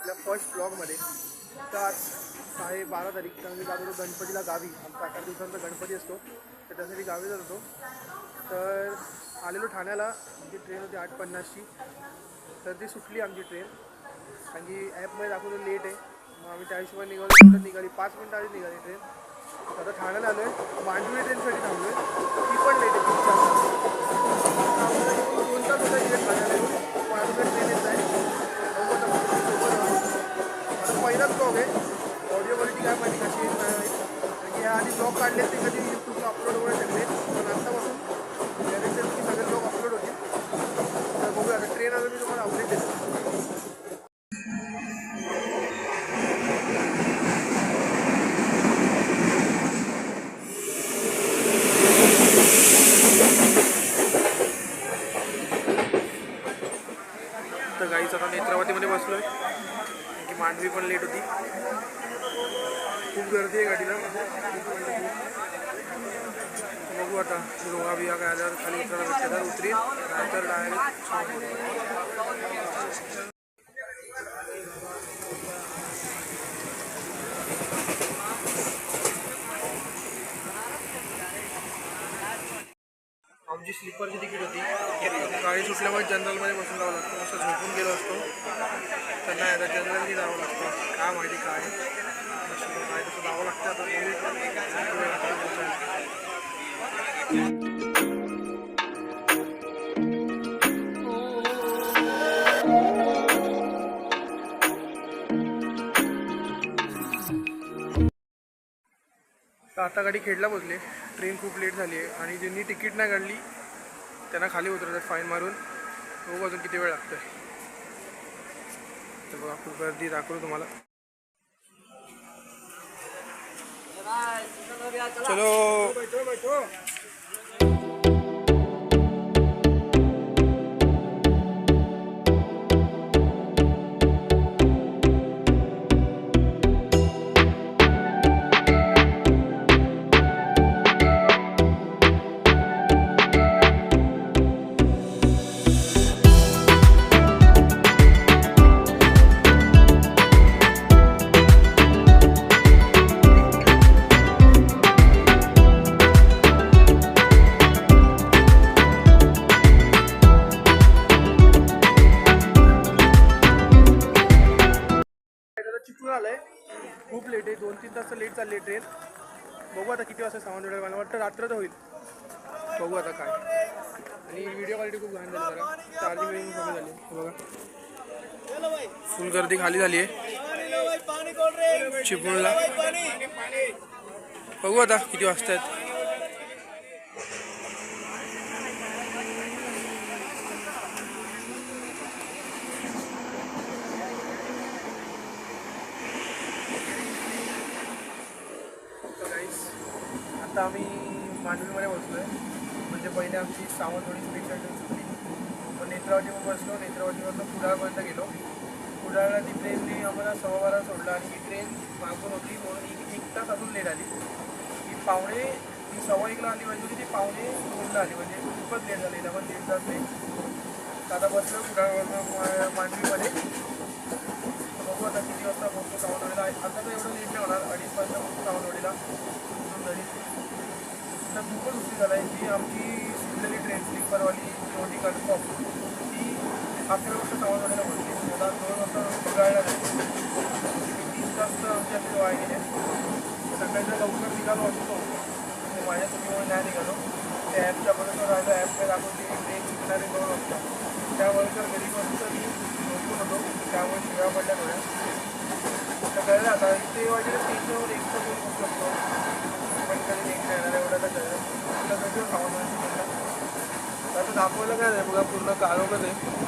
आपल्या फर्स्ट ब्लॉगमध्ये. तर आज आहे 12 तारीख. तर आम्ही जात होतो गणपतीला गावी. आमचा 8 दिवसांचा गणपती असतो, तर त्यासाठी गावी जात होतो. तर आलेलो ठाण्याला. आमची ट्रेन होती 8:50ची. तर ती सुटली आमची ट्रेन, कारण की ॲपमध्ये दाखवलं लेट आहे. मग आम्ही त्या हिशोबाने निघालो. तेवढं निघाली 5 मिनटं आधी निघाली ट्रेन. आता ठाण्याला आलो आहे. मांडवी ट्रेनसाठी थांबलो आहे. ती पण लेट आहे 3-4 तास. 2 तास होता इथे ठाण्याला येऊन. पण ट्रेन येत आहे. माझा पहिलाच ब्लॉग आहे. ऑडिओ क्वालिटी काय माहिती कशी येत नाही, कारण की ह्या आधी ब्लॉग काढले ते कधी यूट्यूबला अपलोड वगैरे शकले. पण आत्तापासून त्यापेक्षा की सगळे ब्लॉग अपलोड होतील. तर बघूया आता ट्रेन आलं मी तुम्हाला अपडेट देतो. तर गाईच आता नेत्रावतीमध्ये बसलो आहे, की मांडवी पण लेट होती. खूप गर्दी आहे गाडीला. बघू आता रोगा बिया काय आल्यावर खाली उतरायला भेटते तर उतरील, नाहीतर डायरेक्ट आमची स्लीपरची तिकीट होती. गाडी सुटल्यामुळे जनरलमध्ये बसून जावं लागतं. असं झोपून गेलो असतो तर नाही, आता जनरलनी जावं लागतं. काय माहिती काय काय तसं जावं लागतं. आता गाडी खेडला पोचले. ट्रेन खूप लेट झाली आहे आणि ज्यांनी तिकीट नाही काढली त्यांना खाली उतरतात फाईन मारून. बघू अजून किती वेळ लागतोय. तर बघा खूप गर्दी दाखवतो तुम्हाला. चलो चिपळूण आलंय. खूप लेट आहे. 2-3 तास लेट चालली आहे ट्रेन. बघू आता किती वाजता सावंतवाडीला. मला वाटतं रात्र तर होईल. बघू आता काय. आणि व्हिडिओ क्वालिटी खूप घाण झाली. जरा चार्जिंग वेळी कमी झाली. बघा फुल गर्दी खाली झाली आहे चिपळूणला. बघू आता किती वाजता आहेत. आता आम्ही मांडवीमध्ये बसलो आहे. म्हणजे पहिले आमची सावंतवाडी स्पेशल ट्रेन सुटली. मग नेत्रावतीवर बसलो. नेत्रावतीवरनं कुडाळपर्यंत गेलो. कुडाळला ती ट्रेनने आम्हाला 12:15 सोडलं आणि ही ट्रेन मागून होती म्हणून 1 तास अजून लेट आली. ती 1:15ला आली पाहिजे होती. ती 1:45ला आली. म्हणजे खूपच लेट झाली. पण 1.5 तास लेट. आता बसलो कुडाळवरनं मांडवीमध्ये. बघू आता किती वाजता पोहोचतो सावंतवाडीला. आता तर एवढं लेट नाही होणार. 2:30 वाजता पोहोचतो सावंतवाडीला. घरी तर खूपच उशीर झाला आहे. जी आमची सुटलेली ट्रेन स्लीपरवाली होती कन्फर्म, ती 11 वाजता सावंतवाडीला पोहोचली. आता 2 वाजता कुडाळला जायची. 3 तास तर आमचे असे वाया गेले. सकाळी जर लवकर निघालो असतो तर माझ्या चुकीमुळे नाही निघालो. त्या ॲपच्या बरोबर राहिलो. ॲपमध्ये दाखवते ट्रेन सुटणारे 2 वाजता. त्याबरोबर घरी बसतं मी झोपून होतो. त्यामुळे शिव्या पडल्या थोड्या. तर कळलं आता इथे वाजेला 3वर 1 तर बोलू शकतो. पण कधी नेक्स्ट येणार एवढं तर कळलं. तुला कसं सावंतवाडी आता दाखवायला काय नाही. बघा पूर्ण काळोखच आहे.